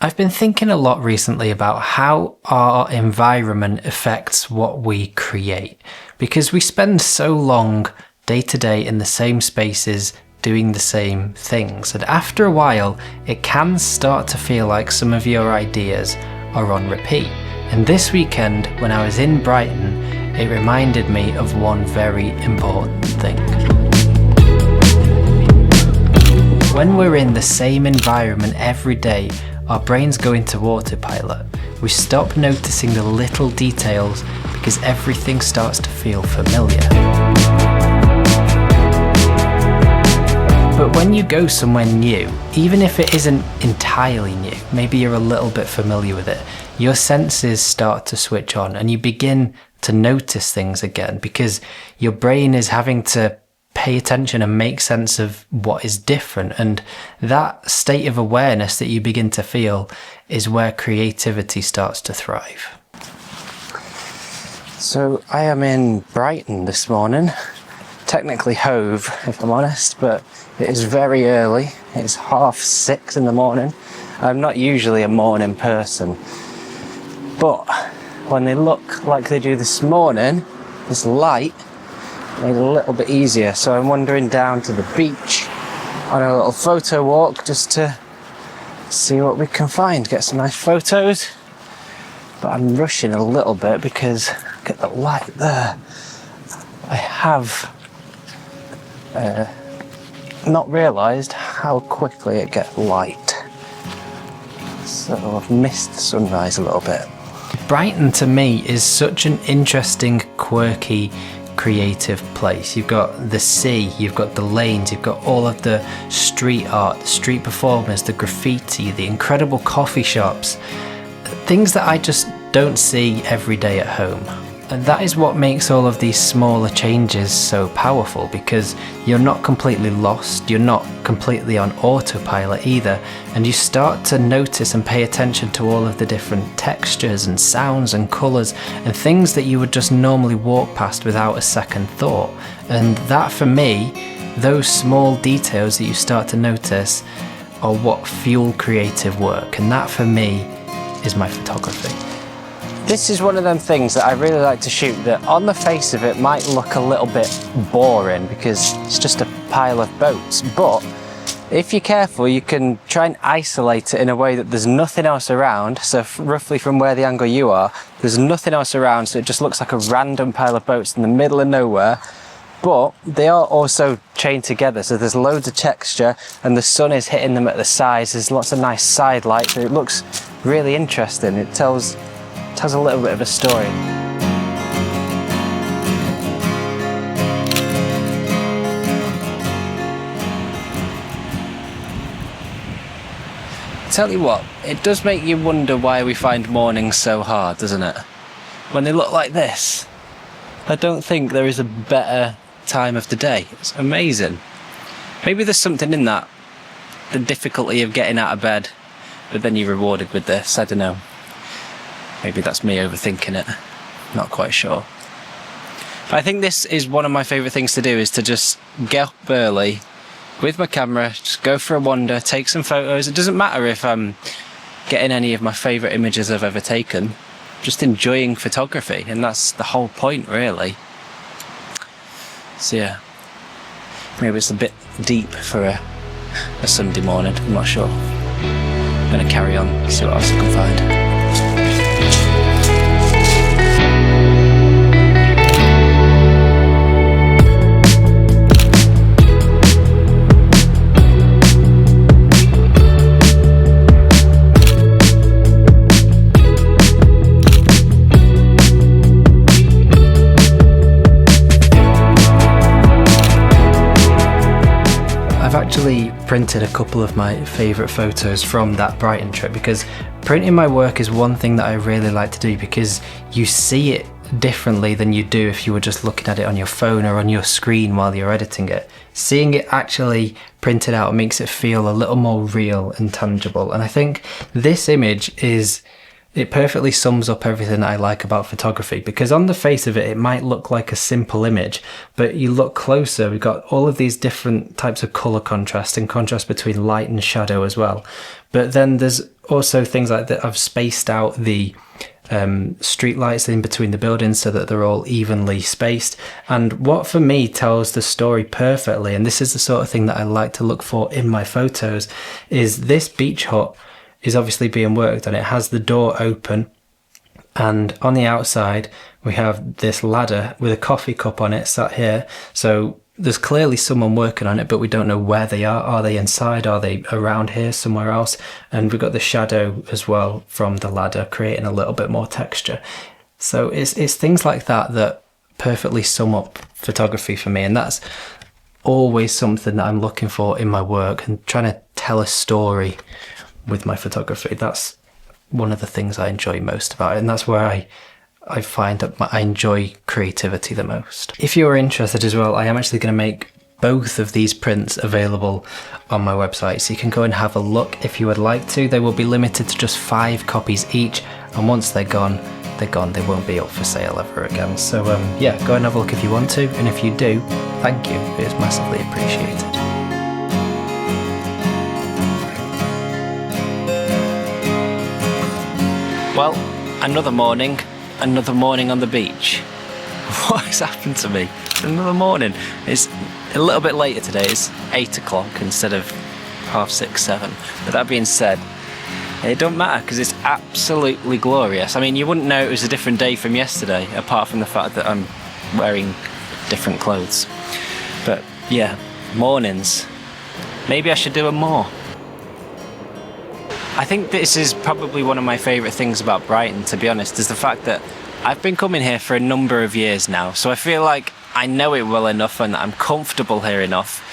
I've been thinking a lot recently about how our environment affects what we create, because we spend so long day to day in the same spaces doing the same things, and after a while it can start to feel like some of your ideas are on repeat. And this weekend when I was in Brighton, it reminded me of one very important thing. When we're in the same environment every day, our brains go into autopilot. We stop noticing the little details because everything starts to feel familiar. But when you go somewhere new, even if it isn't entirely new, maybe you're a little bit familiar with it, your senses start to switch on and you begin to notice things again because your brain is having to pay attention and make sense of what is different, and that state of awareness that you begin to feel is where creativity starts to thrive. So I am in Brighton this morning, technically Hove if I'm honest, but it is very early. It's 6:30 in the morning. I'm not usually a morning person, but when they look like they do this morning, this light made it a little bit easier. So I'm wandering down to the beach on a little photo walk just to see what we can find, get some nice photos. But I'm rushing a little bit because look at the light there. I have not realised how quickly it gets light. So I've missed the sunrise a little bit. Brighton to me is such an interesting, quirky, creative place. You've got the sea, you've got the lanes, you've got all of the street art, the street performers, the graffiti, the incredible coffee shops, things that I just don't see every day at home. And that is what makes all of these smaller changes so powerful, because you're not completely lost, you're not completely on autopilot either, and you start to notice and pay attention to all of the different textures and sounds and colours and things that you would just normally walk past without a second thought. And that for me, those small details that you start to notice are what fuel creative work, and that for me is my photography. This is one of them things that I really like to shoot that on the face of it might look a little bit boring because it's just a pile of boats, but if you're careful you can try and isolate it in a way that there's nothing else around. So roughly from where the angle you are, there's nothing else around, so it just looks like a random pile of boats in the middle of nowhere, but they are also chained together, so there's loads of texture and the sun is hitting them at the sides. There's lots of nice side lights, so it looks really interesting. It tells a little bit of a story. Tell you what, it does make you wonder why we find mornings so hard, doesn't it? When they look like this, I don't think there is a better time of the day. It's amazing. Maybe there's something in that, the difficulty of getting out of bed, but then you're rewarded with this, I don't know. Maybe that's me overthinking it, not quite sure. But I think this is one of my favourite things to do, is to just get up early with my camera, just go for a wander, take some photos. It doesn't matter if I'm getting any of my favourite images I've ever taken, just enjoying photography, and that's the whole point really. So yeah, maybe it's a bit deep for a Sunday morning, I'm not sure. I'm going to carry on, see what else I can find. I've actually printed a couple of my favourite photos from that Brighton trip, because printing my work is one thing that I really like to do, because you see it differently than you do if you were just looking at it on your phone or on your screen while you're editing it. Seeing it actually printed out makes it feel a little more real and tangible, and I think this image is it perfectly sums up everything that I like about photography, because on the face of it, it might look like a simple image, but you look closer, we've got all of these different types of colour contrast and contrast between light and shadow as well. But then there's also things like that. I've spaced out the street lights in between the buildings so that they're all evenly spaced. And what for me tells the story perfectly, and this is the sort of thing that I like to look for in my photos, is this beach hut is obviously being worked on. It has the door open, and on the outside we have this ladder with a coffee cup on it sat here. So there's clearly someone working on it, but we don't know where they are. Are they inside? Are they around here somewhere else? And we've got the shadow as well from the ladder, creating a little bit more texture. So it's things like that that perfectly sum up photography for me, and that's always something that I'm looking for in my work, and trying to tell a story with my photography. That's one of the things I enjoy most about it, and that's where I find that I enjoy creativity the most. If you're interested as well, I am actually going to make both of these prints available on my website, so you can go and have a look if you would like to. They will be limited to just 5 copies each, and once they're gone, they're gone. They won't be up for sale ever again. So yeah, go and have a look if you want to, and if you do, thank you. It is massively appreciated. Well, another morning on the beach. What has happened to me? Another morning. It's a little bit later today. It's 8 o'clock instead of 6:30, 7. But that being said, it don't matter because it's absolutely glorious. I mean, you wouldn't know it was a different day from yesterday, apart from the fact that I'm wearing different clothes. But yeah, mornings. Maybe I should do them more. I think this is probably one of my favourite things about Brighton, to be honest, is the fact that I've been coming here for a number of years now, so I feel like I know it well enough and I'm comfortable here enough,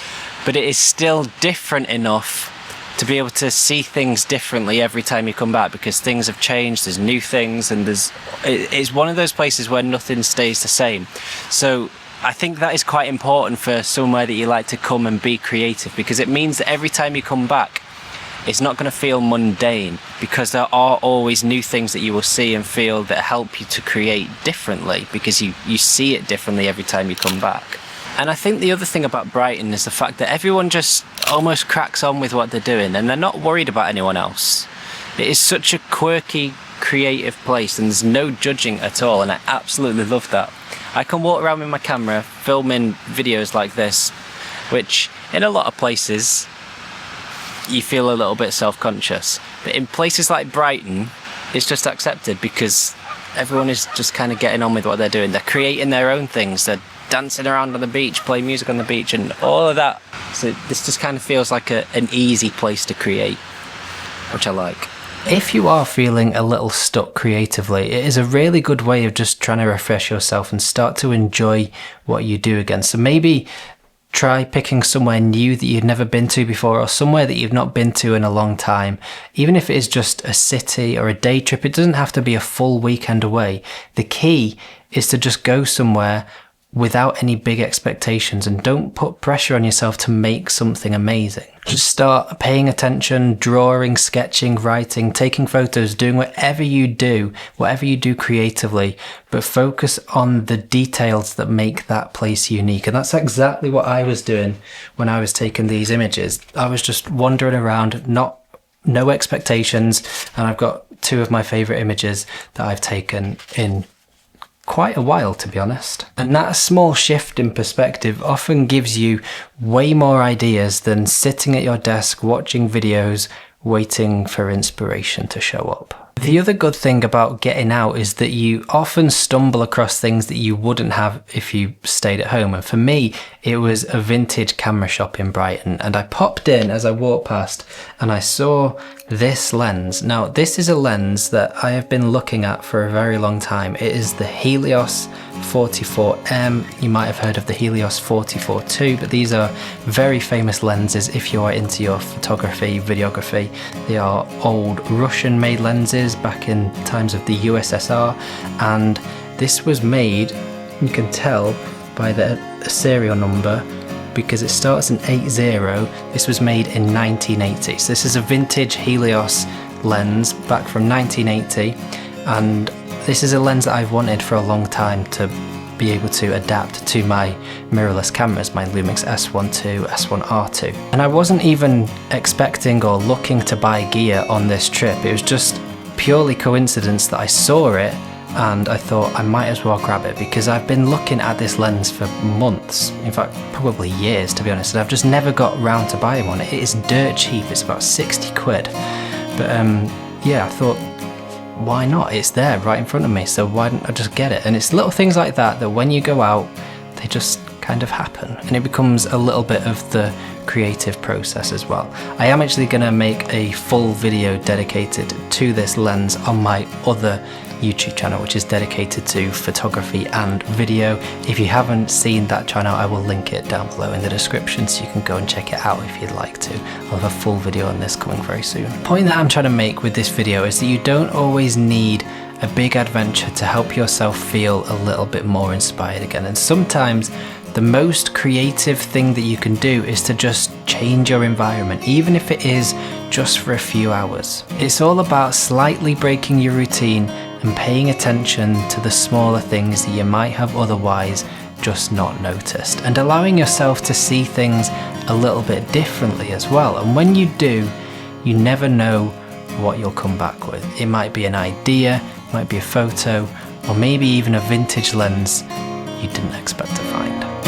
but it is still different enough to be able to see things differently every time you come back, because things have changed, there's new things, and it's one of those places where nothing stays the same. So I think that is quite important for somewhere that you like to come and be creative, because it means that every time you come back, it's not going to feel mundane, because there are always new things that you will see and feel that help you to create differently, because you see it differently every time you come back. And I think the other thing about Brighton is the fact that everyone just almost cracks on with what they're doing, and they're not worried about anyone else. It is such a quirky, creative place, and there's no judging at all, and I absolutely love that. I can walk around with my camera filming videos like this, which in a lot of places you feel a little bit self-conscious, but in places like Brighton it's just accepted, because everyone is just kind of getting on with what they're doing. They're creating their own things, they're dancing around on the beach, playing music on the beach and all of that. So this just kind of feels like an easy place to create, which I like. If you are feeling a little stuck creatively, it is a really good way of just trying to refresh yourself and start to enjoy what you do again. So maybe try picking somewhere new that you've never been to before, or somewhere that you've not been to in a long time. Even if it is just a city or a day trip, it doesn't have to be a full weekend away. The key is to just go somewhere without any big expectations, and don't put pressure on yourself to make something amazing. Just start paying attention, drawing, sketching, writing, taking photos, doing whatever you do creatively, but focus on the details that make that place unique. And that's exactly what I was doing when I was taking these images. I was just wandering around, no expectations, and I've got 2 of my favourite images that I've taken in quite a while, to be honest. And that small shift in perspective often gives you way more ideas than sitting at your desk watching videos waiting for inspiration to show up. The other good thing about getting out is that you often stumble across things that you wouldn't have if you stayed at home. And for me, it was a vintage camera shop in Brighton. And I popped in as I walked past and I saw this lens. Now, this is a lens that I have been looking at for a very long time. It is the Helios 44M. You might have heard of the Helios 44-2, but these are very famous lenses if you are into your photography, videography. They are old Russian-made lenses back in times of the USSR, and this was made, you can tell by the serial number, because it starts in 80. This was made in 1980. So this is a vintage Helios lens back from 1980, and this is a lens that I've wanted for a long time to be able to adapt to my mirrorless cameras, my Lumix S1 II, S1R2. And I wasn't even expecting or looking to buy gear on this trip. It was just purely coincidence that I saw it and I thought I might as well grab it, because I've been looking at this lens for months, in fact probably years to be honest, and I've just never got round to buying one. It is dirt cheap, it's about 60 quid. But yeah, I thought, why not? It's there right in front of me, so why don't I just get it? And it's little things like that that when you go out, they just kind of happen, and it becomes a little bit of the creative process as well. I am actually going to make a full video dedicated to this lens on my other YouTube channel, which is dedicated to photography and video. If you haven't seen that channel, I will link it down below in the description, so you can go and check it out if you'd like to. I'll have a full video on this coming very soon. The point that I'm trying to make with this video is that you don't always need a big adventure to help yourself feel a little bit more inspired again, and sometimes the most creative thing that you can do is to just change your environment, even if it is just for a few hours. It's all about slightly breaking your routine and paying attention to the smaller things that you might have otherwise just not noticed, and allowing yourself to see things a little bit differently as well. And when you do, you never know what you'll come back with. It might be an idea, it might be a photo, or maybe even a vintage lens you didn't expect to find.